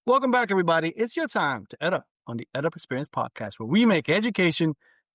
Welcome back, everybody. It's your time to EdUp on the EdUp Experience podcast, where we make education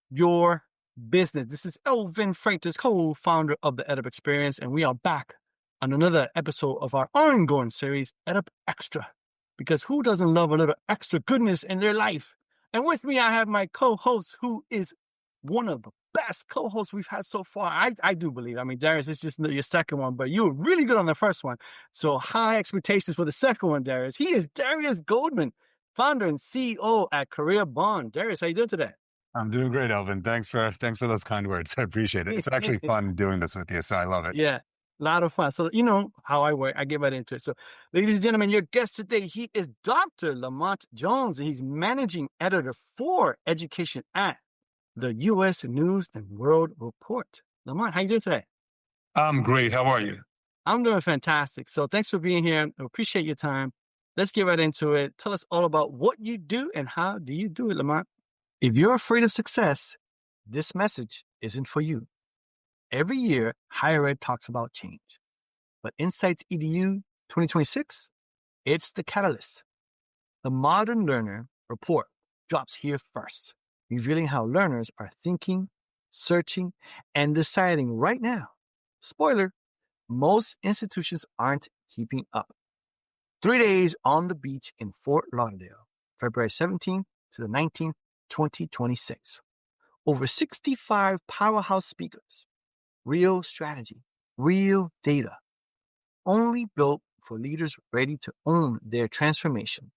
your business. This is Elvin Freitas, co-founder of the EdUp Experience, and we are back on another episode of our ongoing series, EdUp Extra, because who doesn't love a little extra goodness in their life? And with me, I have my co-host, who is one of the best co-hosts we've had so far. I do believe. I mean, Darius, it's just your second one, but you were really good on the first one. So high expectations for the second one, Darius. He is Darius Goldman, founder and CEO at Career Bond. Darius, how you doing today? I'm doing great, Elvin. Thanks for those kind words. I appreciate it. It's actually fun doing this with you, so I love it. Yeah, a lot of fun. So you know how I work. I get right into it. So, ladies and gentlemen, your guest today, he is Dr. Lamont Jones, and he's managing editor for education at the U.S. News and World Report. Lamont, how you doing today? I'm great. How are you? I'm doing fantastic. So thanks for being here. I appreciate your time. Let's get right into it. Tell us all about what you do and how do you do it, Lamont. If you're afraid of success, this message isn't for you. Every year, higher ed talks about change. But Insights EDU 2026, it's the catalyst. The Modern Learner Report drops here first, revealing how learners are thinking, searching, and deciding right now. Spoiler, most institutions aren't keeping up. 3 days on the beach in Fort Lauderdale, February 17th to the 19th, 2026. Over 65 powerhouse speakers. Real strategy, real data. Only built for leaders ready to own their transformation.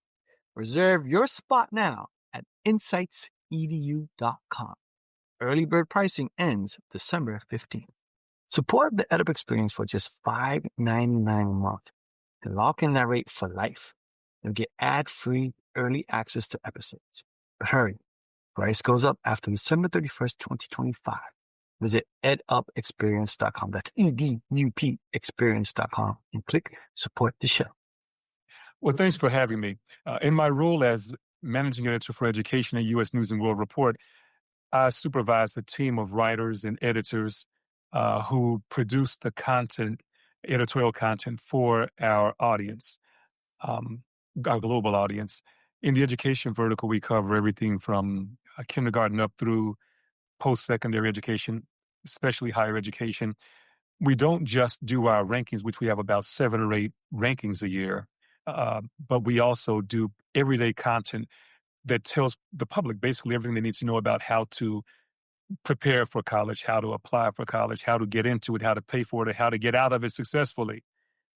Reserve your spot now at insightsedu.com. Early bird pricing ends December 15th. Support the EdUp Experience for just $5.99 a month and lock in that rate for life. You'll get ad-free early access to episodes. But hurry, price goes up after December 31st, 2025. Visit edupexperience.com. That's EDUP experience.com and click support the show. Well, thanks for having me. In my role as managing editor for education at U.S. News and World Report, I supervise a team of writers and editors who produce the content, editorial content for our audience, our global audience. In the education vertical, we cover everything from kindergarten up through post-secondary education, especially higher education. We don't just do our rankings, which we have about 7 or 8 rankings a year, but we also do everyday content that tells the public basically everything they need to know about how to prepare for college, how to apply for college, how to get into it, how to pay for it, how to get out of it successfully,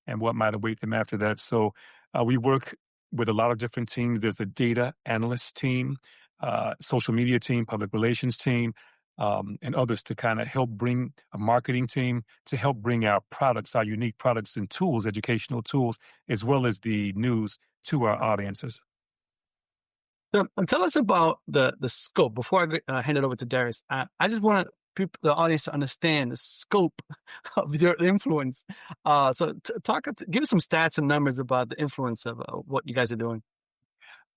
and what might await them after that. So we work with a lot of different teams. There's a data analyst team, social media team, public relations team, and others to kind of help bring a marketing team to help bring our products, our unique products and tools, educational tools, as well as the news to our audiences. So, tell us about the scope. Before I hand it over to Darius, I just want the audience to understand the scope of your influence. So give us some stats and numbers about the influence of what you guys are doing.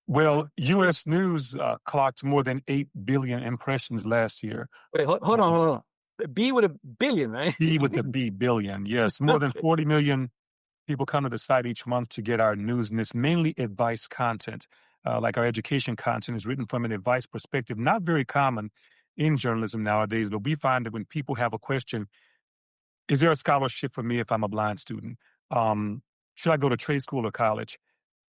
Well, U.S. News clocked more than 8 billion impressions last year. Wait, hold on. B with a billion, right? B with a B, billion, yes. More than 40 million people come to the site each month to get our news, and it's mainly advice content. Like our education content is written from an advice perspective, not very common in journalism nowadays, but we find that when people have a question, is there a scholarship for me if I'm a blind student? Should I go to trade school or college?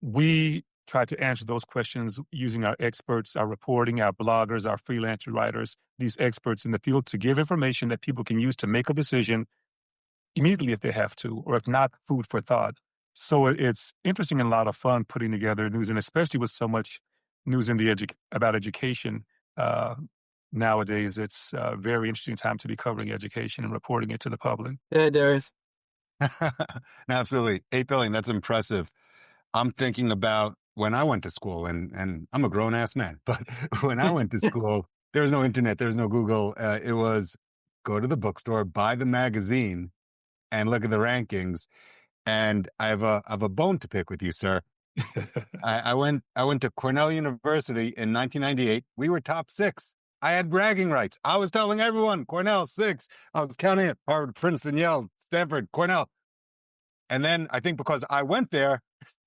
We try to answer those questions using our experts, our reporting, our bloggers, our freelance writers, these experts in the field to give information that people can use to make a decision immediately if they have to, or if not, food for thought. So it's interesting and a lot of fun putting together news, and especially with so much news in the about education nowadays, it's a very interesting time to be covering education and reporting it to the public. Yeah, Darius. Absolutely. 8 billion, that's impressive. I'm thinking about when I went to school, and I'm a grown-ass man, but when I went to school, there was no internet, there was no Google. It was go to the bookstore, buy the magazine, and look at the rankings. And I have a bone to pick with you, sir. I went to Cornell University in 1998. We were top 6. I had bragging rights. I was telling everyone, Cornell, 6. I was counting it. Harvard, Princeton, Yale, Stanford, Cornell. And then I think because I went there,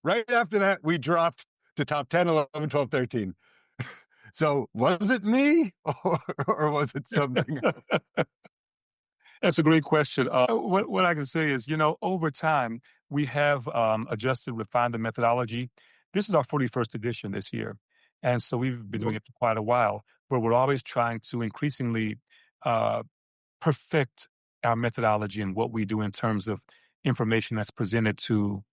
right after that, we dropped to top 10, 11, 12, 13. So was it me or was it something else? That's a great question. What I can say is, over time, we have adjusted, refined the methodology. This is our 41st edition this year. And so we've been doing it for quite a while, but we're always trying to increasingly uh, perfect our methodology and what we do in terms of information that's presented to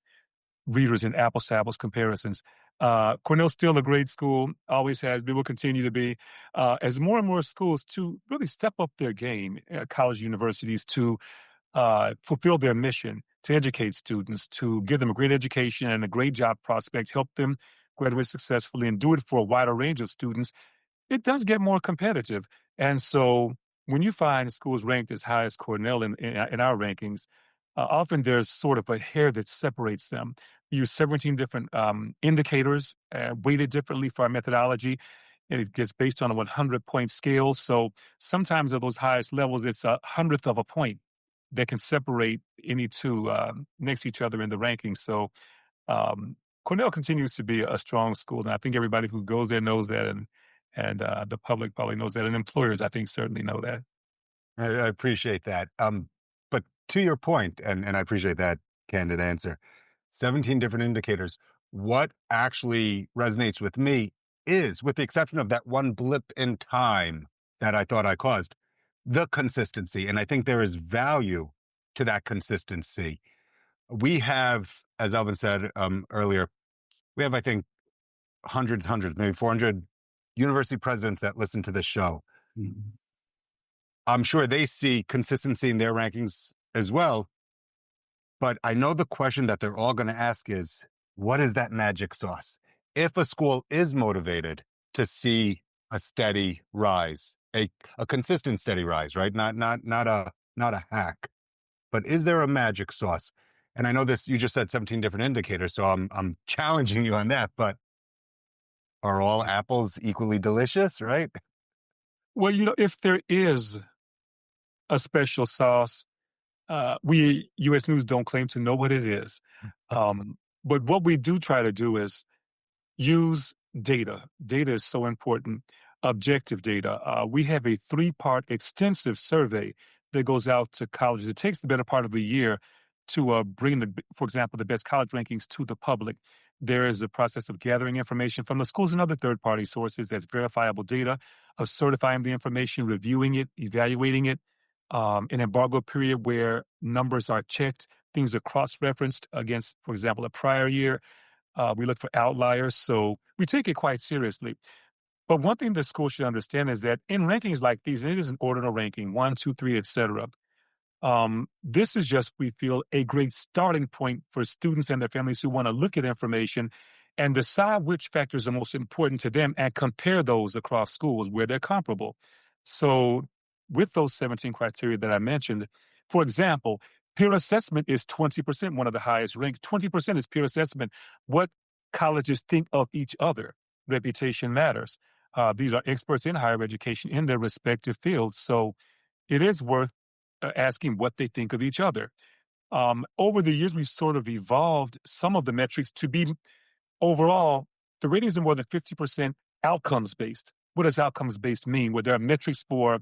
readers in apples to apples comparisons. Cornell's still a great school, always has been, will continue to be. As more and more schools to really step up their game, college universities to fulfill their mission, to educate students, to give them a great education and a great job prospect, help them graduate successfully, and do it for a wider range of students, it does get more competitive. And so when you find schools ranked as high as Cornell in our rankings, often there's sort of a hair that separates them. We use 17 different indicators, weighted differently for our methodology, and it gets based on a 100-point scale. So sometimes at those highest levels, it's a hundredth of a point that can separate any two next to each other in the rankings. So Cornell continues to be a strong school, and I think everybody who goes there knows that, and the public probably knows that, and employers, I think, certainly know that. I appreciate that. But to your point, and I appreciate that candid answer, 17 different indicators. What actually resonates with me is, with the exception of that one blip in time that I thought I caused, the consistency. And I think there is value to that consistency. We have, as Alvin said earlier, we have, I think, hundreds, maybe 400 university presidents that listen to this show. Mhm. I'm sure they see consistency in their rankings as well. But I know the question that they're all going to ask is, what is that magic sauce? If a school is motivated to see a steady rise, a consistent steady rise, right? Not a hack, but is there a magic sauce? And I know this, you just said 17 different indicators, so I'm challenging you on that, but are all apples equally delicious, right? Well, if there is a special sauce, we U.S. News don't claim to know what it is. But what we do try to do is use data. Data is so important. Objective data. We have a 3-part extensive survey that goes out to colleges. It takes the better part of a year to bring for example, the best college rankings to the public. There is a process of gathering information from the schools and other third-party sources that's verifiable data, of certifying the information, reviewing it, evaluating it, an embargo period where numbers are checked, things are cross-referenced against, for example, a prior year. We look for outliers, so we take it quite seriously. But one thing the school should understand is that in rankings like these, and it is an ordinal ranking, 1, 2, 3, etc. This is just, we feel, a great starting point for students and their families who want to look at information and decide which factors are most important to them and compare those across schools where they're comparable. So with those 17 criteria that I mentioned, for example, peer assessment is 20%, one of the highest ranked. 20% is peer assessment. What colleges think of each other. Reputation matters. These are experts in higher education in their respective fields. So it is worth asking what they think of each other. Over the years, we've sort of evolved some of the metrics to be overall, the ratings are more than 50% outcomes based. What does outcomes based mean? Well, there are metrics for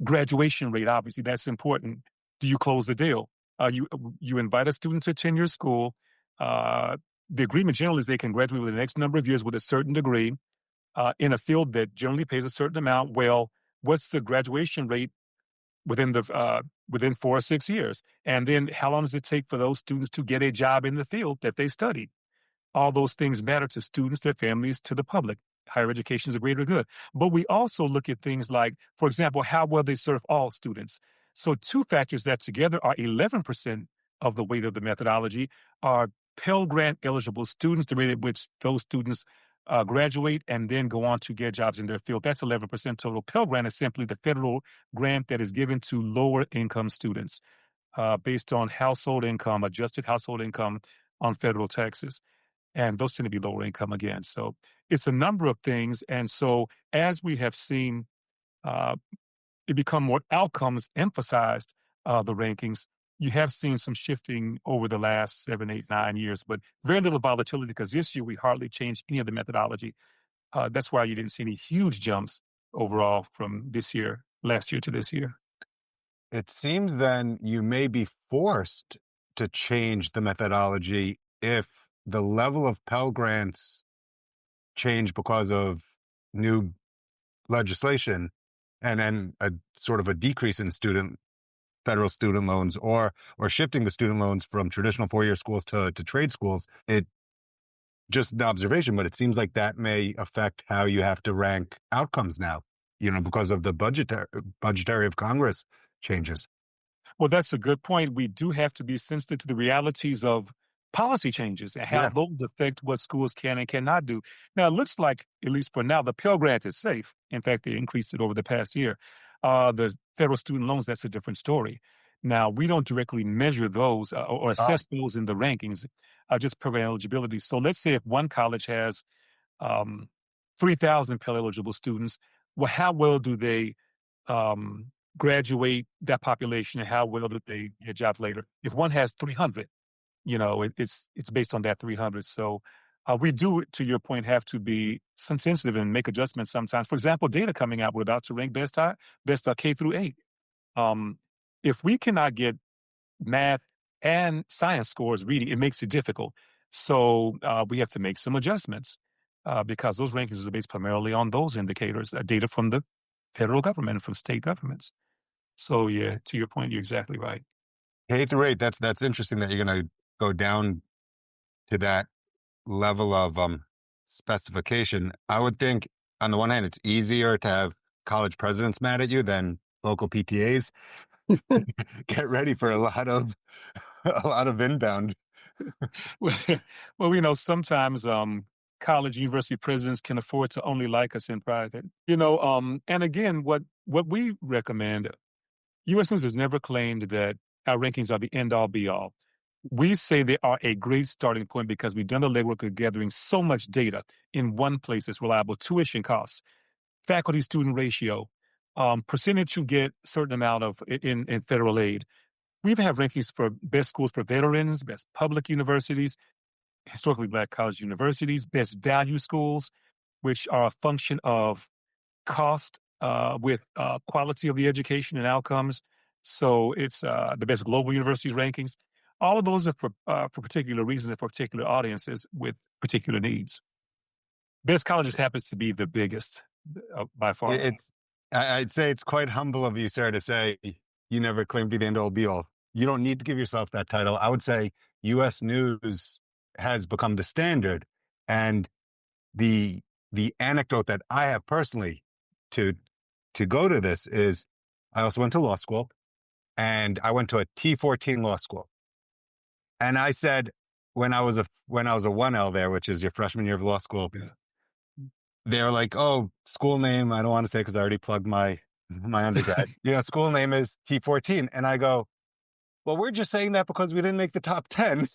graduation rate, obviously, that's important. Do you close the deal? You invite a student to attend your school. The agreement generally is they can graduate within the next number of years with a certain degree in a field that generally pays a certain amount. Well, what's the graduation rate within 4 or 6 years? And then how long does it take for those students to get a job in the field that they studied? All those things matter to students, their families, to the public. Higher education is a greater good. But we also look at things like, for example, how well they serve all students. So 2 factors that together are 11% of the weight of the methodology are Pell Grant eligible students, the rate at which those students graduate and then go on to get jobs in their field. That's 11% total. Pell Grant is simply the federal grant that is given to lower income students based on household income, adjusted household income on federal taxes. And those tend to be lower income again. So it's a number of things. And so as we have seen it become more outcomes emphasized, the rankings, you have seen some shifting over the last 7, 8, 9 years, but very little volatility because this year we hardly changed any of the methodology. That's why you didn't see any huge jumps overall from last year to this year. It seems then you may be forced to change the methodology if the level of Pell Grants change because of new legislation and then a sort of a decrease in federal student loans or shifting the student loans from traditional four-year schools to trade schools. It just an observation, but it seems like that may affect how you have to rank outcomes now, because of the budgetary of Congress changes. Well, that's a good point. We do have to be sensitive to the realities of policy changes and how Yeah. those affect what schools can and cannot do. Now, it looks like, at least for now, the Pell Grant is safe. In fact, they increased it over the past year. The federal student loans, that's a different story. Now, we don't directly measure those or assess those in the rankings, just program eligibility. So let's say if one college has 3,000 Pell eligible students, well, how well do they graduate that population, and how well do they get jobs later? If one has 300, it's based on that 300. So we do, to your point, have to be sensitive and make adjustments sometimes. For example, data coming out, we're about to rank best K through 8. If we cannot get math and science scores reading, it makes it difficult. So we have to make some adjustments because those rankings are based primarily on those indicators, data from the federal government and from state governments. So yeah, to your point, you're exactly right. K through 8, that's interesting that you're going to go down to that level of specification. I would think on the one hand, it's easier to have college presidents mad at you than local PTAs. Get ready for a lot of inbound. Well, sometimes college university presidents can afford to only like us in private. And again, what we recommend, U.S. News has never claimed that our rankings are the end all be all. We say they are a great starting point because we've done the legwork of gathering so much data in one place that's reliable: tuition costs, faculty student ratio, percentage who get certain amount of in federal aid. We even have rankings for best schools for veterans, best public universities, historically Black college universities, best value schools, which are a function of cost with quality of the education and outcomes. So it's the best global universities rankings. All of those are for particular reasons and for particular audiences with particular needs. Best colleges happens to be the biggest by far. I'd say it's quite humble of you, sir, to say you never claimed to be the end all be all. You don't need to give yourself that title. I would say U.S. News has become the standard, and the anecdote that I have personally to go to this is I also went to law school, and I went to a T14 law school. And I said when I was a 1L there, which is your freshman year of law school, they were like, "Oh, school name, I don't want to say because I already plugged my undergrad. School name is T14." And I go, "Well, we're just saying that because we didn't make the top 10.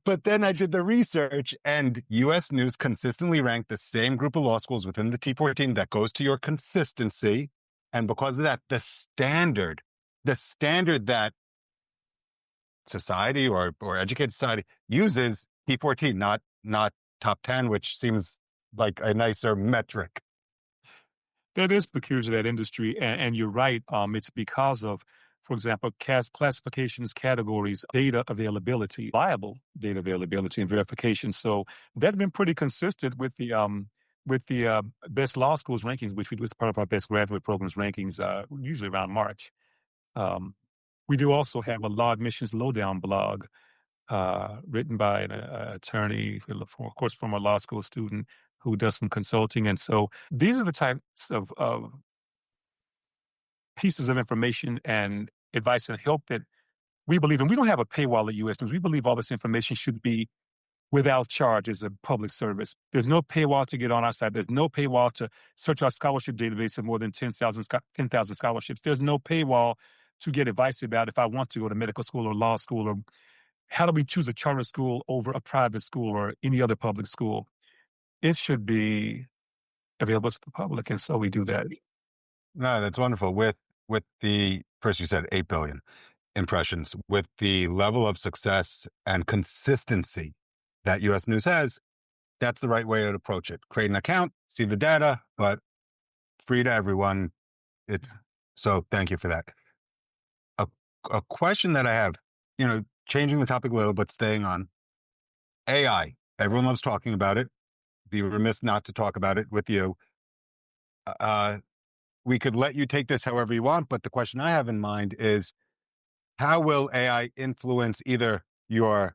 But then I did the research, and U.S. News consistently ranked the same group of law schools within the T14. That goes to your consistency. And because of that, the standard that society or educated society uses T14, not top 10, which seems like a nicer metric. That is peculiar to that industry. And you're right. It's because of, for example, classifications, categories, data availability, reliable data availability and verification. So that's been pretty consistent with the best law schools rankings, which we do as part of our best graduate programs rankings, usually around March. We do also have a law admissions lowdown blog written by an attorney, of course, from a law school student who does some consulting. And so these are the types of pieces of information and advice and help that we believe in. We don't have a paywall at U.S. News. We believe all this information should be without charge as a public service. There's no paywall to get on our site. There's no paywall to search our scholarship database of more than 10,000 scholarships. There's no paywall to get advice about if I want to go to medical school or law school, or how do we choose a charter school over a private school or any other public school. It should be available to the public, and so we do that. No, that's wonderful. With the first, you said $8 billion. impressions. With the level of success and consistency that US News has, that's the right way to approach it. Create an account, see the data, but free to everyone. It's so thank you for that. A, a question that I have, changing the topic a little, but staying on AI. Everyone loves talking about it. Be remiss not to talk about it with you. Uh, we could let you take this however you want, but the question I have in mind is how will AI influence either your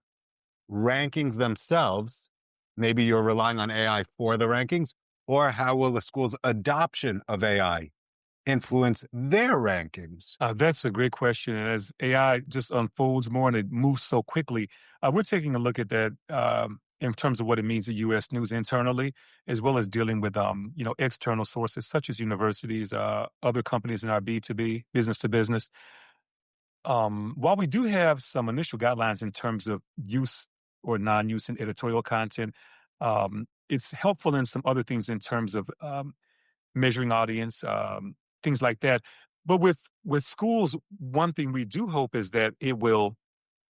rankings themselves? Maybe you're relying on AI for the rankings, or how will the school's adoption of AI influence their rankings? That's a great question. And as AI just unfolds more and it moves so quickly, we're taking a look at that in terms of what it means to U.S. News internally, as well as dealing with external sources such as universities, other companies in our B2B, business to business. While we do have some initial guidelines in terms of use or non-use in editorial content, it's helpful in some other things in terms of measuring audience, things like that. But with schools, one thing we do hope is that it will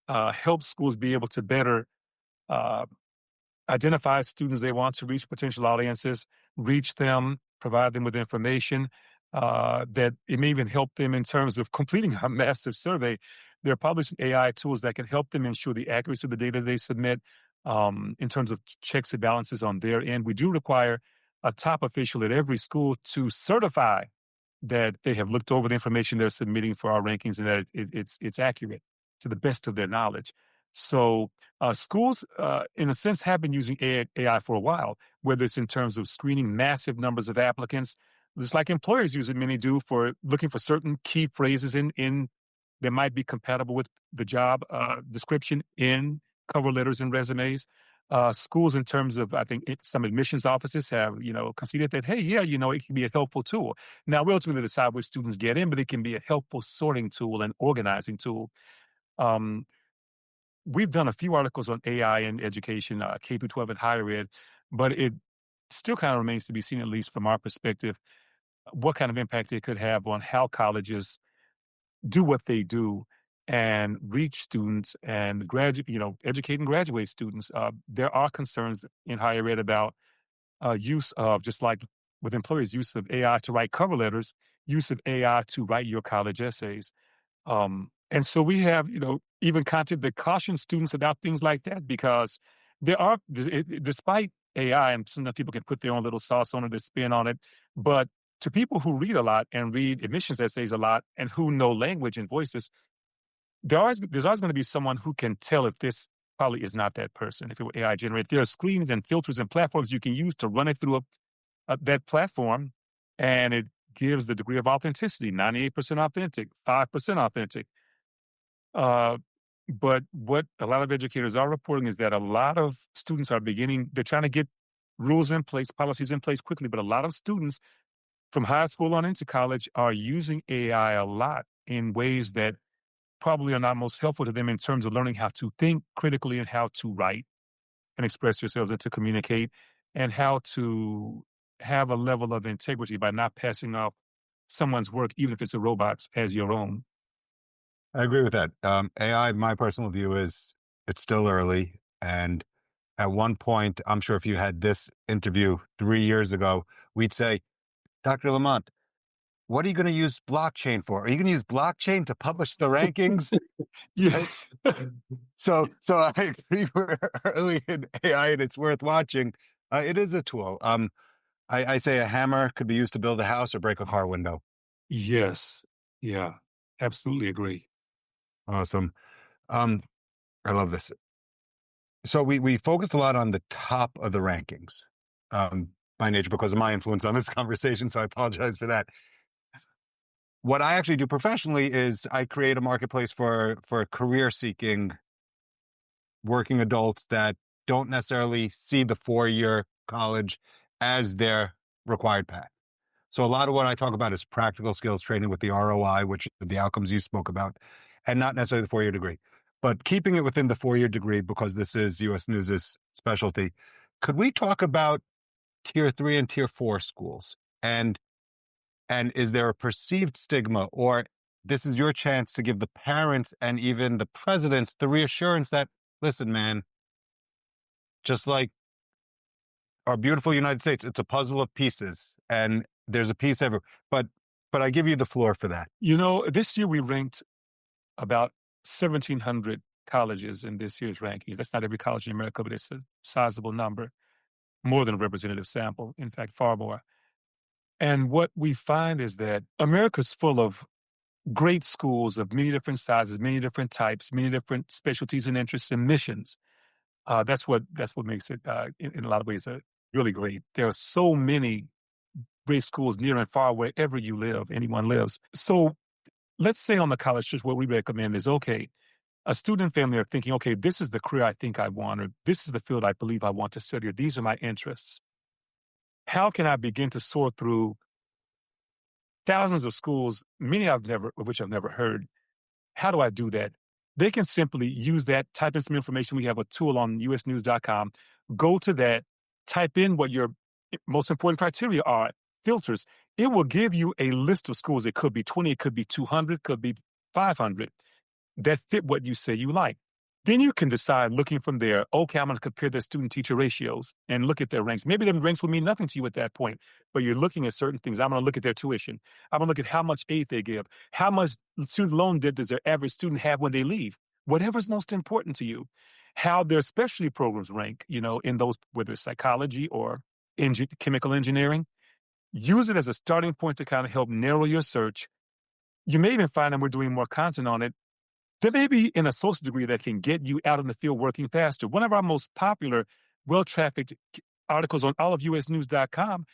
help schools be able to better uh, identify students they want to reach, potential audiences, reach them, provide them with information that it may even help them in terms of completing a massive survey. There are probably some AI tools that can help them ensure the accuracy of the data they submit in terms of checks and balances on their end. We do require a top official at every school to certify that they have looked over the information they're submitting for our rankings and that it's accurate to the best of their knowledge. So schools, in a sense, have been using AI for a while, whether it's in terms of screening massive numbers of applicants, just like employers use it, many do, for looking for certain key phrases in that might be compatible with the job description in cover letters and resumes. Schools, in terms of, I think some admissions offices have, conceded that, hey, yeah, it can be a helpful tool. Now, we ultimately decide which students get in, but it can be a helpful sorting tool and organizing tool. Um, we've done a few articles on AI in education, K through 12 and higher ed, but it still kind of remains to be seen, at least from our perspective, what kind of impact it could have on how colleges do what they do and reach students and educate and graduate students. There are concerns in higher ed about use of, just like with employers, use of AI to write cover letters, use of AI to write your college essays. And so we have, even content that cautions students about things like that, because there are, despite AI, and sometimes people can put their own little sauce on it, their spin on it, but to people who read a lot and read admissions essays a lot and who know language and voices, there's always going to be someone who can tell if this probably is not that person, if it were AI generated. There are screens and filters and platforms you can use to run it through that platform, and it gives the degree of authenticity, 98% authentic, 5% authentic. But what a lot of educators are reporting is that a lot of students they're trying to get rules in place, policies in place quickly, but a lot of students from high school on into college are using AI a lot in ways that probably are not most helpful to them in terms of learning how to think critically and how to write and express yourselves and to communicate, and how to have a level of integrity by not passing off someone's work, even if it's a robot's, as your own. I agree with that. AI, my personal view is it's still early. And at one point, I'm sure if you had this interview 3 years ago, we'd say, Dr. Lamont, what are you going to use blockchain for? Are you going to use blockchain to publish the rankings? Yeah. Right? So I agree, we're early in AI and it's worth watching. It is a tool. I say a hammer could be used to build a house or break a car window. Yes. Yeah. Absolutely agree. Awesome. I love this. So we focused a lot on the top of the rankings, by nature, because of my influence on this conversation. So I apologize for that. What I actually do professionally is I create a marketplace for career seeking working adults that don't necessarily see the 4-year college as their required path. So a lot of what I talk about is practical skills training with the ROI, which are the outcomes you spoke about, and not necessarily the 4-year degree. But keeping it within the 4-year degree, because this is US News' specialty, could we talk about tier 3 and tier 4 schools? And is there a perceived stigma or this is your chance to give the parents and even the presidents the reassurance that, listen, man, just like our beautiful United States, it's a puzzle of pieces, and there's a piece everywhere. But I give you the floor for that. This year we ranked about 1,700 colleges in this year's rankings. That's not every college in America, but it's a sizable number, more than a representative sample, in fact, far more. And what we find is that America's full of great schools of many different sizes, many different types, many different specialties and interests and missions. That's what makes it, in a lot of ways, really great. There are so many great schools near and far wherever you live, anyone lives. So let's say on the college search, what we recommend is, okay, a student and family are thinking, okay, this is the career I think I want, or this is the field I believe I want to study, or these are my interests. How can I begin to sort through thousands of schools, many of which I've never heard? How do I do that? They can simply use that, type in some information. We have a tool on usnews.com. Go to that, type in what your most important criteria are, filters. It will give you a list of schools. It could be 20, it could be 200, could be 500 that fit what you say you like. Then you can decide, looking from there, okay, I'm going to compare their student-teacher ratios and look at their ranks. Maybe their ranks will mean nothing to you at that point, but you're looking at certain things. I'm going to look at their tuition. I'm going to look at how much aid they give. How much student loan debt does their average student have when they leave? Whatever's most important to you. How their specialty programs rank, in those, whether it's psychology or chemical engineering. Use it as a starting point to kind of help narrow your search. You may even find, and we're doing more content on it, there may be an associate degree that can get you out in the field working faster. One of our most popular, well-trafficked articles on all of usnews.com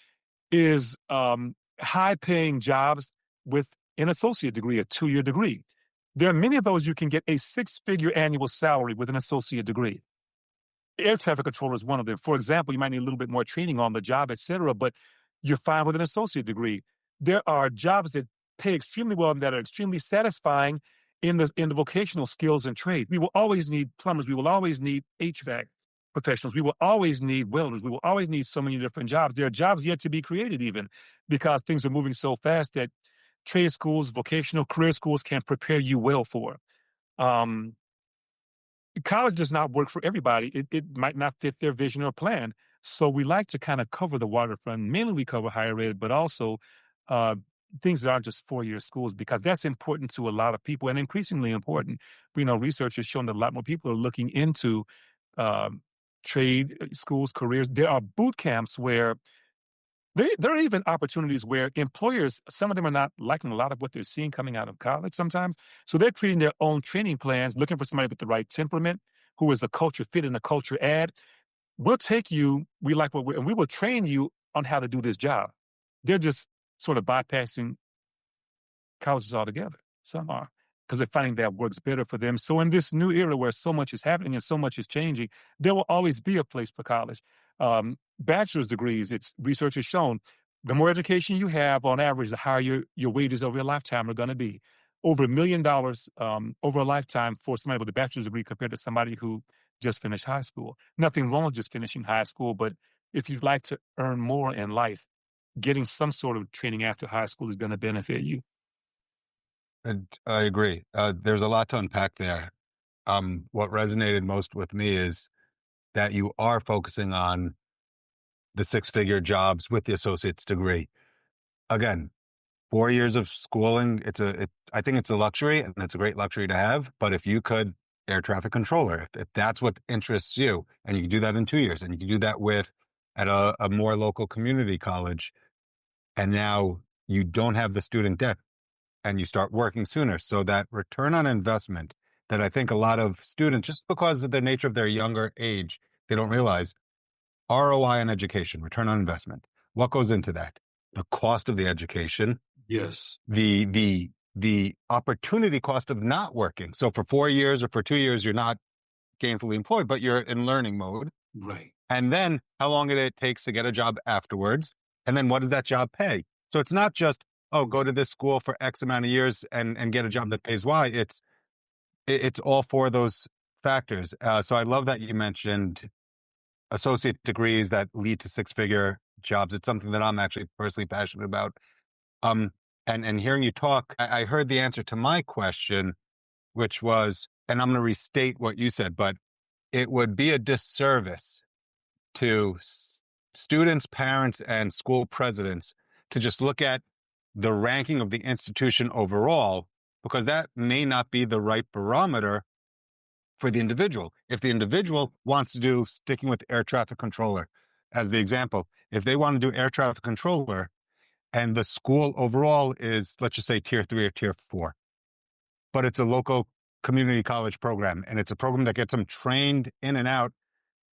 is high-paying jobs with an associate degree, a 2-year degree. There are many of those you can get a 6-figure annual salary with an associate degree. Air traffic controller is one of them. For example, you might need a little bit more training on the job, et cetera, but you're fine with an associate degree. There are jobs that pay extremely well and that are extremely satisfying in the vocational skills and trade. We will always need plumbers. We will always need HVAC professionals. We will always need welders. We will always need so many different jobs. There are jobs yet to be created even because things are moving so fast that trade schools, vocational career schools can prepare you well for. College does not work for everybody. It might not fit their vision or plan. So we like to kind of cover the waterfront. Mainly we cover higher ed, but also things that aren't just 4-year schools, because that's important to a lot of people and increasingly important. We know research has shown that a lot more people are looking into trade schools, careers. There are boot camps where there are even opportunities where employers, some of them are not liking a lot of what they're seeing coming out of college sometimes. So they're creating their own training plans, looking for somebody with the right temperament, who is a culture fit and a culture add. We'll take you, and we will train you on how to do this job. They're just sort of bypassing colleges altogether. Some are, because they're finding that works better for them. So in this new era where so much is happening and so much is changing, there will always be a place for college. Bachelor's degrees, research has shown, the more education you have, on average, the higher your wages over your lifetime are going to be. Over $1 million over a lifetime for somebody with a bachelor's degree compared to somebody who just finished high school. Nothing wrong with just finishing high school, but if you'd like to earn more in life, getting some sort of training after high school is going to benefit you. And I agree. There's a lot to unpack there. What resonated most with me is that you are focusing on the 6-figure jobs with the associate's degree. Again, 4 years of schooling, I think it's a luxury, and it's a great luxury to have. But if you could, air traffic controller, if that's what interests you, and you can do that in 2 years, and you can do that at a more local community college, and now you don't have the student debt, and you start working sooner. So that return on investment that I think a lot of students, just because of the nature of their younger age, they don't realize. ROI on education, return on investment. What goes into that? The cost of the education. Yes. The opportunity cost of not working. So for 4 years or for 2 years, you're not gainfully employed, but you're in learning mode. Right. And then how long it takes to get a job afterwards. And then what does that job pay? So it's not just, go to this school for X amount of years and get a job that pays Y. It's all four of those factors. So I love that you mentioned associate degrees that lead to 6-figure jobs. It's something that I'm actually personally passionate about. And hearing you talk, I heard the answer to my question, which was, and I'm going to restate what you said, but it would be a disservice to students, parents, and school presidents to just look at the ranking of the institution overall, because that may not be the right barometer for the individual. If the individual wants to do, sticking with air traffic controller as the example, if they want to do air traffic controller and the school overall is, let's just say, tier 3 or tier 4, but it's a local community college program and it's a program that gets them trained in and out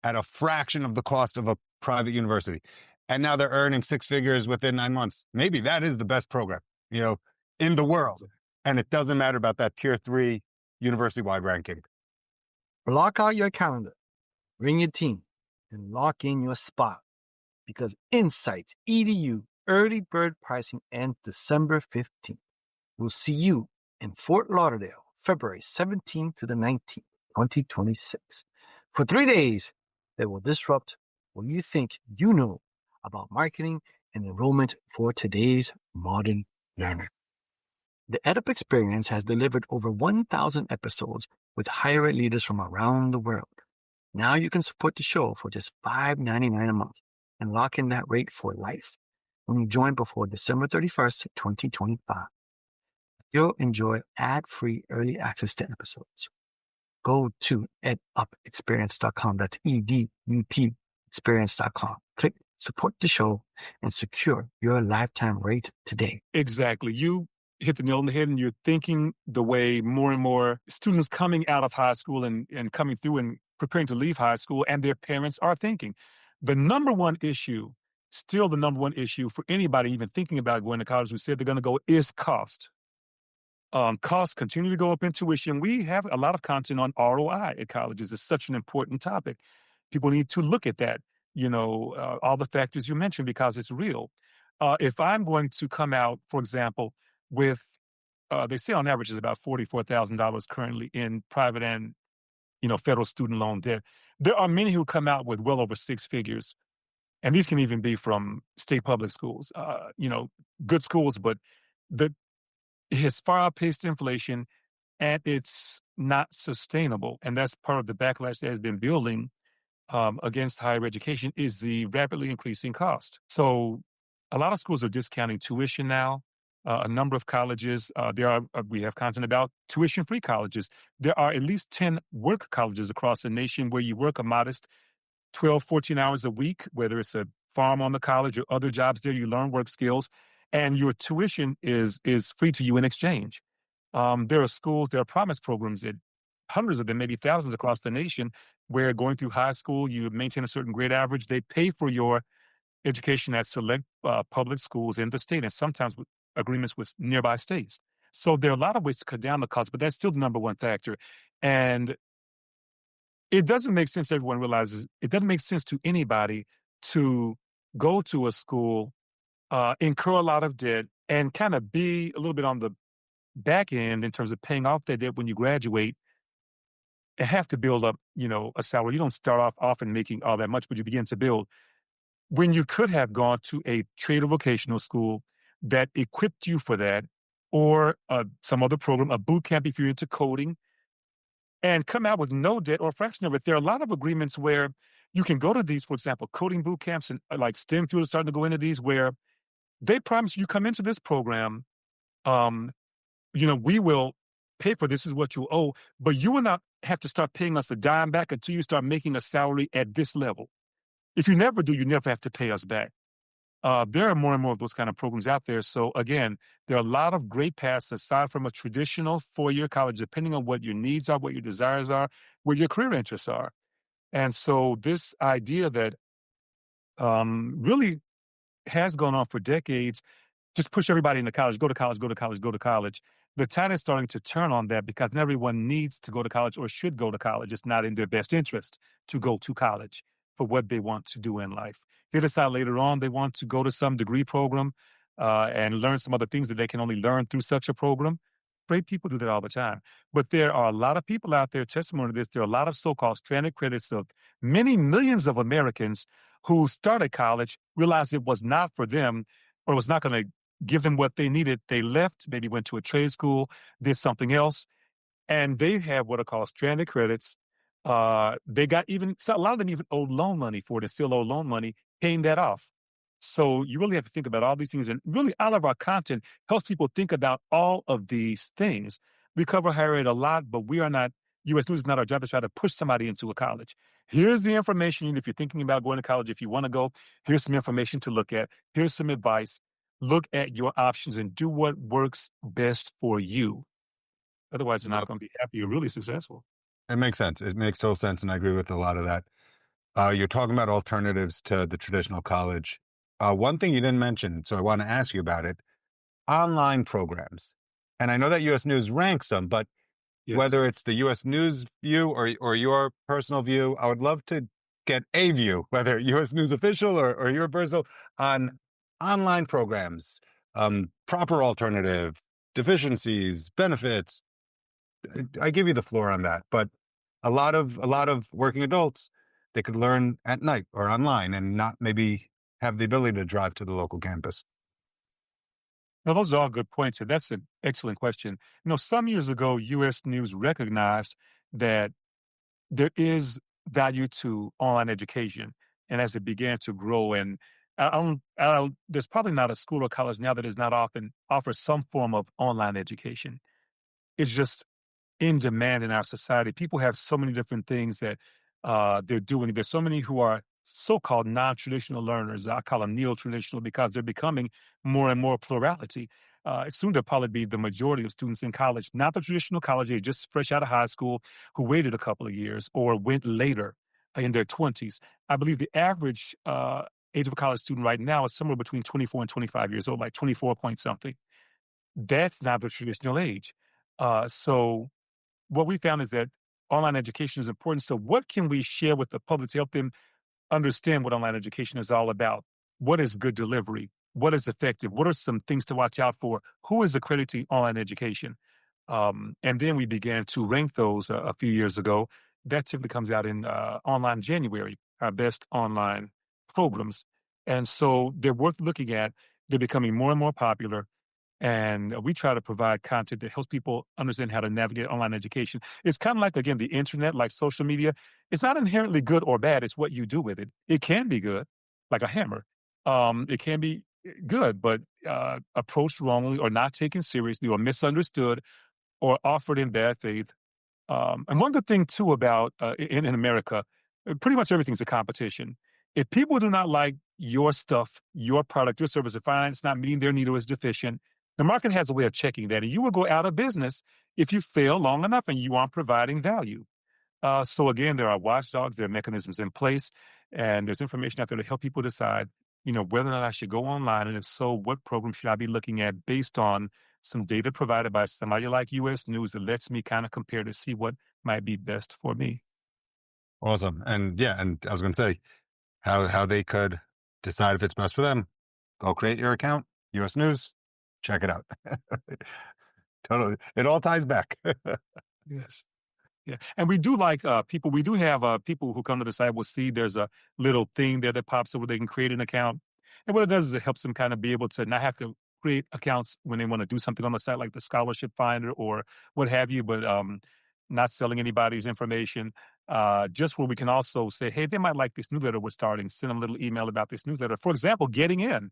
at a fraction of the cost of a private university. And now they're earning 6 figures within 9 months. Maybe that is the best program, in the world. And it doesn't matter about that tier 3 university-wide ranking. Block out your calendar, bring your team, and lock in your spot, because Insights EDU early bird pricing ends December 15th. We'll see you in Fort Lauderdale, February 17th to the 19th, 2026, for 3 days that will disrupt what you think you know about marketing and enrollment for today's modern learner. The EdUp experience has delivered over 1,000 episodes with higher ed leaders from around the world. Now you can support the show for just $5.99 a month and lock in that rate for life when you join before December 31st, 2025. You'll enjoy ad-free early access to episodes. Go to edupexperience.com. That's EDUP experience.com. Click support the show and secure your lifetime rate today. Exactly. You hit the nail on the head, and you're thinking the way more and more students coming out of high school and coming through and preparing to leave high school and their parents are thinking. The number one issue, still the number one issue for anybody even thinking about going to college who said they're going to go, is cost. Costs continue to go up in tuition. We have a lot of content on ROI at colleges. It's such an important topic. People need to look at that, all the factors you mentioned, because it's real. If I'm going to come out, for example, with, they say on average is about $44,000 currently in private and, federal student loan debt. There are many who come out with well over 6 figures. And these can even be from state public schools, good schools, but it has far outpaced inflation, and it's not sustainable. And that's part of the backlash that has been building against higher education, is the rapidly increasing cost. So a lot of schools are discounting tuition now. A number of colleges, we have content about tuition-free colleges. There are at least 10 work colleges across the nation where you work a modest 12, 14 hours a week, whether it's a farm on the college or other jobs there, you learn work skills, and your tuition is free to you in exchange. There are schools, there are promise programs, hundreds of them, maybe thousands across the nation, where going through high school, you maintain a certain grade average. They pay for your education at select public schools in the state, and sometimes with agreements with nearby states. So there are a lot of ways to cut down the cost, but that's still the number one factor. And it doesn't make sense, everyone realizes, it doesn't make sense to anybody to go to a school, incur a lot of debt, and kind of be a little bit on the back end in terms of paying off that debt when you graduate, and have to build up, a salary. You don't start off often making all that much, but you begin to build. When you could have gone to a trade or vocational school that equipped you for that, or some other program, a boot camp if you're into coding, and come out with no debt or a fraction of it. There are a lot of agreements where you can go to these, for example, coding boot camps, and like STEM fields are starting to go into these, where they promise you come into this program, we will pay for this is what you owe, but you will not have to start paying us a dime back until you start making a salary at this level. If you never do, you never have to pay us back. There are more and more of those kind of programs out there. So again, there are a lot of great paths aside from a traditional four-year college, depending on what your needs are, what your desires are, what your career interests are. And so this idea that really has gone on for decades, just push everybody into college, go to college, go to college, go to college. The tide is starting to turn on that, because not everyone needs to go to college or should go to college. It's not in their best interest to go to college for what they want to do in life. They decide later on they want to go to some degree program and learn some other things that they can only learn through such a program. Great people do that all the time. But there are a lot of people out there, testimony to this, there are a lot of so-called stranded credits of many millions of Americans who started college, realized it was not for them, or was not going to give them what they needed. They left, maybe went to a trade school, did something else, and they have what are called stranded credits. They got even so a lot of them even owed loan money for it and still owe loan money, paying that off. So you really have to think about all these things, and really all of our content helps people think about all of these things. We cover higher ed a lot, but we are not. U.S. News is not our job to try to push somebody into a college. Here's the information. If you're thinking about going to college, if you want to go, here's some information to look at. Here's some advice. Look at your options and do what works best for you. Otherwise, you're not Yep. going to be happy or really successful. It makes sense. It makes total sense. And I agree with a lot of that. You're talking about alternatives to the traditional college. One thing you didn't mention, so I want to ask you about it, online programs. And I know that US News ranks them, but whether Yes. it's the US News view or your personal view, I would love to get a view, whether US News official or your personal, on online programs, proper alternative, deficiencies, benefits. I give you the floor on that, but a lot of working adults, they could learn at night or online and not maybe have the ability to drive to the local campus. Now, those are all good points, and that's an excellent question. Some years ago, U.S. News recognized that there is value to online education, and as it began to grow, and there's probably not a school or college now that does not often offer some form of online education. It's just in demand in our society. People have so many different things that they're doing. There's so many who are so-called non-traditional learners. I call them neo-traditional because they're becoming more and more plurality. Soon there'll probably be the majority of students in college, not the traditional college age, just fresh out of high school, who waited a couple of years or went later in their 20s. I believe the average age of a college student right now is somewhere between 24 and 25 years old, like 24 point something. That's not the traditional age. So what we found is that online education is important. So what can we share with the public to help them understand what online education is all about? What is good delivery? What is effective? What are some things to watch out for? Who is accrediting online education? And then we began to rank those a few years ago. That typically comes out in online January, our best online programs. And so they're worth looking at. They're becoming more and more popular. And we try to provide content that helps people understand how to navigate online education. It's kind of like, again, the internet, like social media. It's not inherently good or bad. It's what you do with it. It can be good, like a hammer. It can be good, but approached wrongly or not taken seriously or misunderstood or offered in bad faith. And one good thing, too, about in America, pretty much everything's a competition. If people do not like your stuff, your product, your service, if it's not meeting their need or is deficient, the market has a way of checking that. And you will go out of business if you fail long enough and you aren't providing value. So again, there are watchdogs, there are mechanisms in place, and there's information out there to help people decide, whether or not I should go online, and if so, what program should I be looking at based on some data provided by somebody like U.S. News that lets me kind of compare to see what might be best for me. Awesome. And yeah, and I was going to say how they could decide if it's best for them. Go create your account, US News, check it out. Totally. It all ties back. Yes. Yeah, and we do like people. We do have people who come to the site will see there's a little thing there that pops up where they can create an account. And what it does is it helps them kind of be able to not have to create accounts when they want to do something on the site, like the scholarship finder or what have you, but not selling anybody's information. Just where we can also say, hey, they might like this newsletter we're starting, send them a little email about this newsletter. For example, getting in.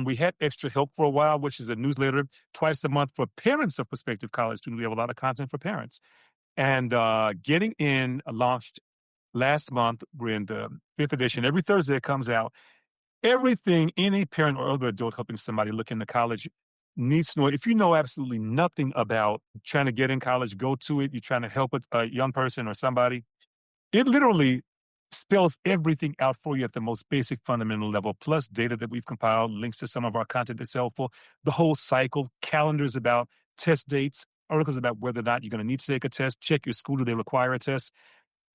We had Extra Help for a while, which is a newsletter twice a month for parents of prospective college students. We have a lot of content for parents. And Getting In launched last month. We're in the 5th edition. Every Thursday it comes out. Everything any parent or other adult helping somebody look into college needs to know. If you know absolutely nothing about trying to get in college, go to it. You're trying to help a young person or somebody. It literally spells everything out for you at the most basic fundamental level, plus data that we've compiled, links to some of our content that's helpful, the whole cycle, calendars about test dates, articles about whether or not you're going to need to take a test, check your school, do they require a test.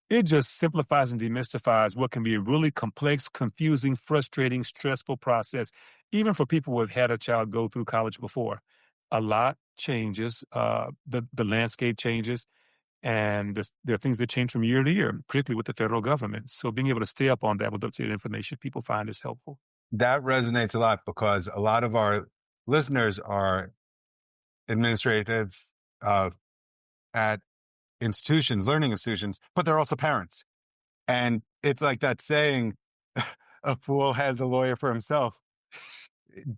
It just simplifies and demystifies what can be a really complex, confusing, frustrating, stressful process, even for people who have had a child go through college before. A lot changes, the landscape changes, and there are things that change from year to year, particularly with the federal government. So being able to stay up on that with up-to-date information, people find is helpful. That resonates a lot because a lot of our listeners are administrative at institutions, learning institutions, but they're also parents. And it's like that saying, a fool has a lawyer for himself.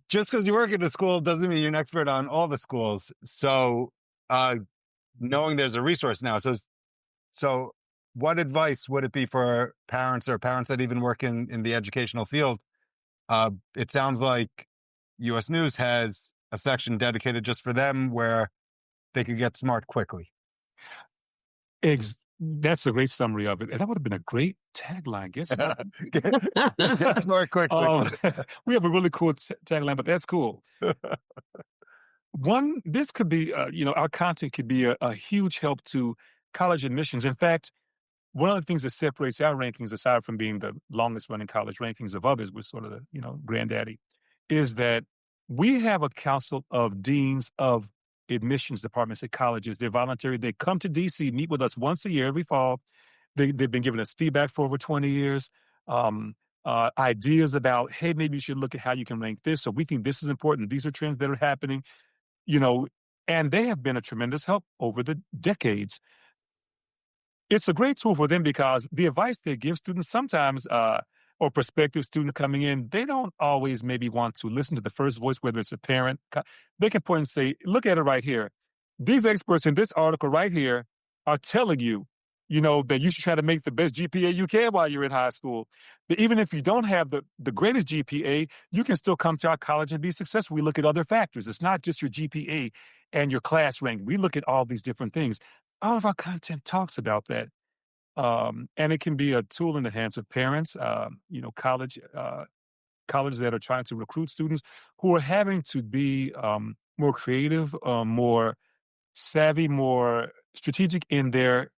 Just because you work at a school doesn't mean you're an expert on all the schools. So knowing there's a resource now. So what advice would it be for parents or parents that even work in the educational field? It sounds like US News has a section dedicated just for them where they could get smart quickly. That's a great summary of it. And that would have been a great tagline. Guess what? Get smart quickly. We have a really cool tagline, but that's cool. This could be, our content could be a huge help to college admissions. In fact, one of the things that separates our rankings, aside from being the longest running college rankings of others, we're sort of the, granddaddy, is that we have a council of deans of admissions departments at colleges. They're voluntary. They come to DC, meet with us once a year, every fall. They've been giving us feedback for over 20 years, ideas about, hey, maybe you should look at how you can rank this. So we think this is important. These are trends that are happening, and they have been a tremendous help over the decades. It's a great tool for them because the advice they give students sometimes, or prospective student coming in, they don't always maybe want to listen to the first voice, whether it's a parent. They can point and say, look at it right here. These experts in this article right here are telling you, that you should try to make the best GPA you can while you're in high school. That even if you don't have the greatest GPA, you can still come to our college and be successful. We look at other factors. It's not just your GPA and your class rank. We look at all these different things. All of our content talks about that. And it can be a tool in the hands of parents, colleges that are trying to recruit students who are having to be more creative, more savvy, more strategic in their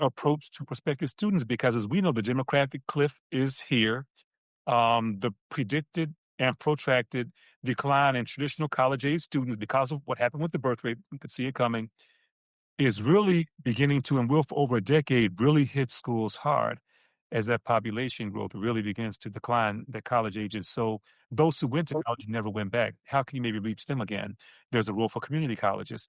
approach to prospective students, because as we know, the demographic cliff is here. The predicted and protracted decline in traditional college-age students because of what happened with the birth rate, we could see it coming, is really beginning to, and will for over a decade, really hit schools hard as that population growth really begins to decline the college ages. So those who went to college never went back. How can you maybe reach them again? There's a role for community colleges.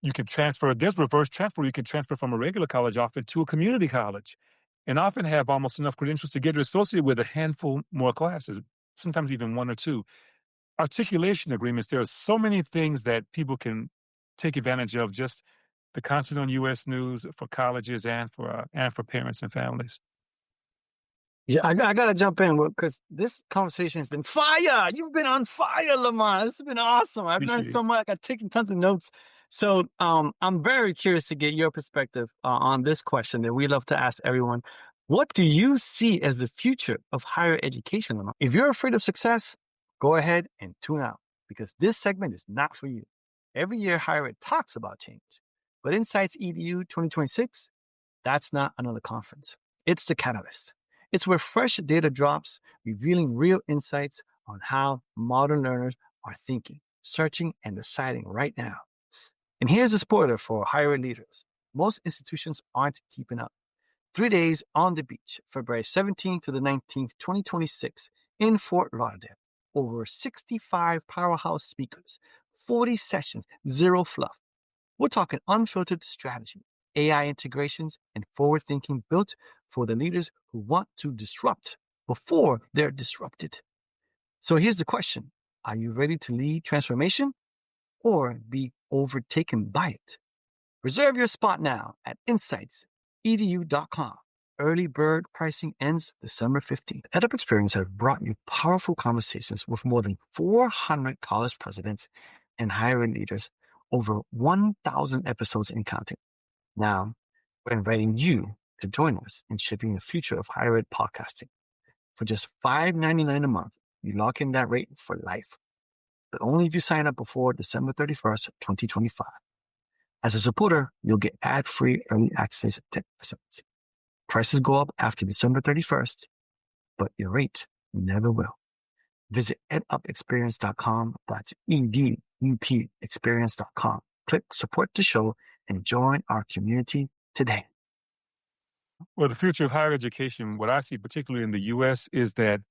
You can transfer, there's reverse transfer. You can transfer from a regular college often to a community college and often have almost enough credentials to get you associated with a handful more classes, sometimes even one or two. Articulation agreements, there are so many things that people can take advantage of, just the content on U.S. News for colleges and for parents and families. Yeah, I got to jump in because this conversation has been fire. You've been on fire, Lamont. This has been awesome. I've learned so much. I've taken tons of notes. So I'm very curious to get your perspective on this question that we love to ask everyone. What do you see as the future of higher education, Lamont? If you're afraid of success, go ahead and tune out because this segment is not for you. Every year, Higher Ed talks about change. But Insights EDU 2026, that's not another conference. It's the catalyst. It's where fresh data drops, revealing real insights on how modern learners are thinking, searching, and deciding right now. And here's a spoiler for higher ed leaders. Most institutions aren't keeping up. 3 days on the beach, February 17th to the 19th, 2026, in Fort Lauderdale. Over 65 powerhouse speakers, 40 sessions, zero fluff. We're talking unfiltered strategy, AI integrations, and forward thinking built for the leaders who want to disrupt before they're disrupted. So here's the question. Are you ready to lead transformation or be overtaken by it? Reserve your spot now at insightsedu.com. Early bird pricing ends December 15th. EdUp Experience has brought you powerful conversations with more than 400 college presidents and higher ed leaders, over 1,000 episodes and counting. Now, we're inviting you to join us in shaping the future of higher ed podcasting. For just $5.99 a month, you lock in that rate for life, but only if you sign up before December 31st, 2025. As a supporter, you'll get ad-free early access to episodes. Prices go up after December 31st, but your rate never will. Visit edupexperience.com. That's edupexperience.com. Click support the show and join our community today. Well, the future of higher education, what I see particularly in the U.S., is that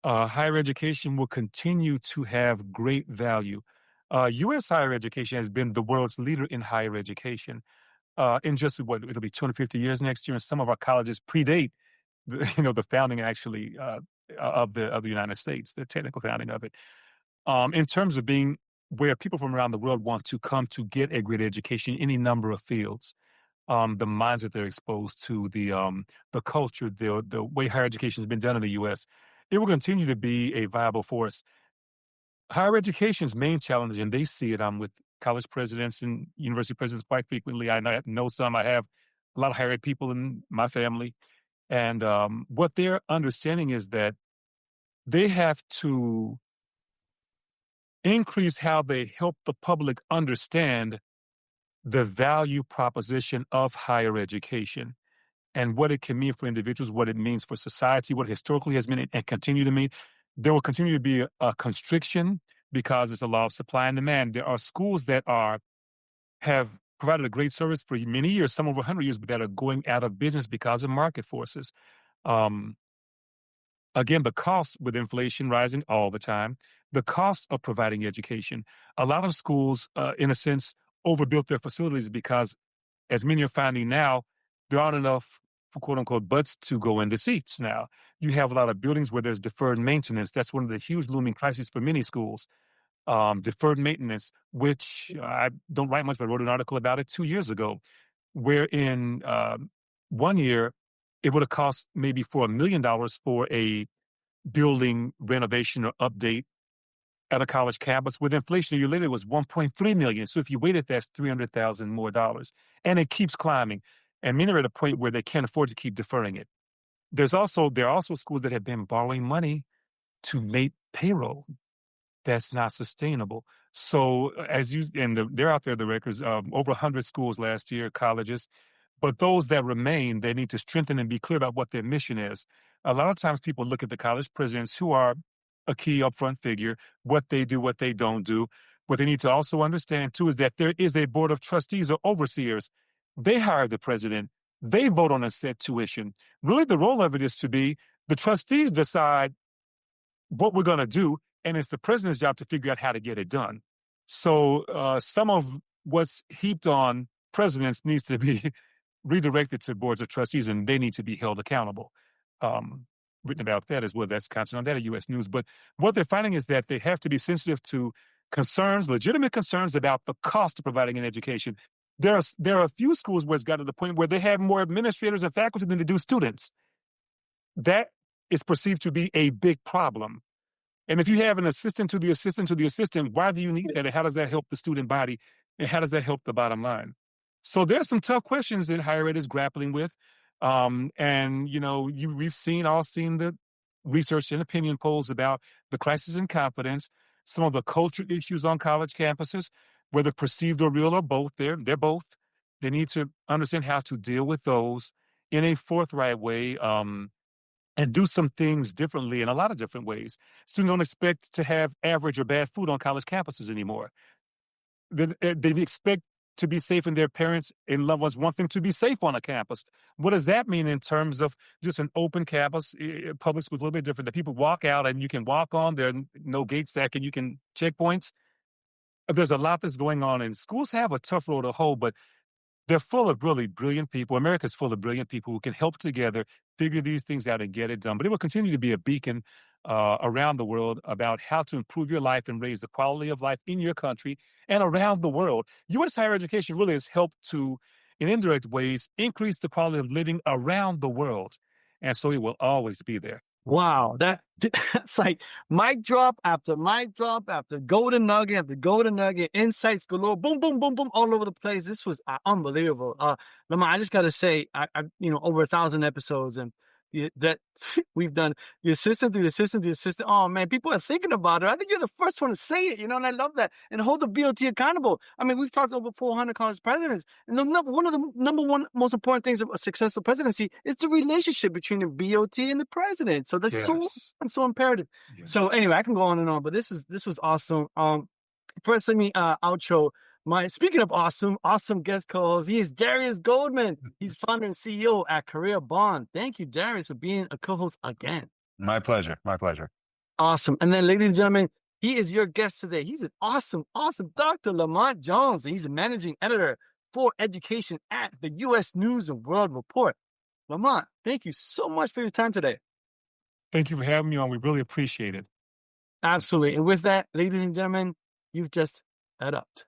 Higher education will continue to have great value. U.S. higher education has been the world's leader in higher education. In just it'll be 250 years next year, and some of our colleges predate the founding actually of the United States, the technical founding of it. In terms of being where people from around the world want to come to get a great education in any number of fields, the minds that they're exposed to, the culture, the way higher education has been done in the U.S., it will continue to be a viable force. Higher education's main challenge, and they see it, I'm with college presidents and university presidents quite frequently. I know some. I have a lot of higher ed people in my family. And what they're understanding is that they have to increase how they help the public understand the value proposition of higher education and what it can mean for individuals, what it means for society, what it historically has been and continue to mean. There will continue to be a constriction because it's a law of supply and demand. There are schools that have provided a great service for many years, some over 100 years, but that are going out of business because of market forces. Again, the costs with inflation rising all the time, the costs of providing education. A lot of schools, in a sense, overbuilt their facilities because, as many are finding now, there aren't enough, for quote unquote, butts to go in the seats now. You have a lot of buildings where there's deferred maintenance. That's one of the huge looming crises for many schools. Deferred maintenance, which I don't write much, but I wrote an article about it 2 years ago, where in 1 year, it would have cost maybe for $1 million for a building renovation or update at a college campus. With inflation, a year later, it was $1.3 million. So if you wait it, that's $300,000 more dollars. And it keeps climbing. And many are at a point where they can't afford to keep deferring it. There are also schools that have been borrowing money to make payroll. That's not sustainable. So they're out there, the records, over 100 schools last year, colleges. But those that remain, they need to strengthen and be clear about what their mission is. A lot of times people look at the college presidents, who are a key upfront figure, what they do, what they don't do. What they need to also understand, too, is that there is a board of trustees or overseers. They hire the president. They vote on a set tuition. Really, the role of it is to be the trustees decide what we're going to do, and it's the president's job to figure out how to get it done. So some of what's heaped on presidents needs to be redirected to boards of trustees, and they need to be held accountable. Written about that as well. That's content on that at U.S. News. But what they're finding is that they have to be sensitive to concerns, legitimate concerns about the cost of providing an education. There are a few schools where it's got to the point where they have more administrators and faculty than they do students. That is perceived to be a big problem. And if you have an assistant to the assistant to the assistant, why do you need that? And how does that help the student body? And how does that help the bottom line? So there's some tough questions that higher ed is grappling with. And, we've all seen the research and opinion polls about the crisis in confidence, some of the culture issues on college campuses, whether perceived or real or both. They're both. They need to understand how to deal with those in a forthright way. And do some things differently in a lot of different ways. Students don't expect to have average or bad food on college campuses anymore. They expect to be safe, and their parents and loved ones want them to be safe on a campus. What does that mean in terms of just an open campus? Public school is a little bit different. That people walk out and you can walk on. There are no gates that you can checkpoints. There's a lot that's going on, and schools have a tough road to hoe, but they're full of really brilliant people. America's full of brilliant people who can help together, figure these things out and get it done. But it will continue to be a beacon around the world about how to improve your life and raise the quality of life in your country and around the world. U.S. higher education really has helped to, in indirect ways, increase the quality of living around the world. And so it will always be there. Wow, that's like mic drop after golden nugget after golden nugget, insights galore, boom, boom, boom, boom, all over the place. This was unbelievable. Lamar, I just got to say, I over 1,000 episodes, and that we've done the assistant. Oh man, people are thinking about it. I think you're the first one to say it, and I love that. And hold the BOT accountable. I mean, we've talked to over 400 college presidents, and one of the number one most important things of a successful presidency is the relationship between the BOT and the president. So that's so imperative. Yes. So anyway, I can go on and on, but this was awesome. First, let me outro. Speaking of awesome guest co-host, he is Darius Goldman. He's founder and CEO at Career Bond. Thank you, Darius, for being a co-host again. My pleasure. Awesome. And then, ladies and gentlemen, he is your guest today. He's an awesome, awesome Dr. Lamont Jones. He's a managing editor for education at the U.S. News and World Report. Lamont, thank you so much for your time today. Thank you for having me on. We really appreciate it. Absolutely. And with that, ladies and gentlemen, you've just EdUp'd.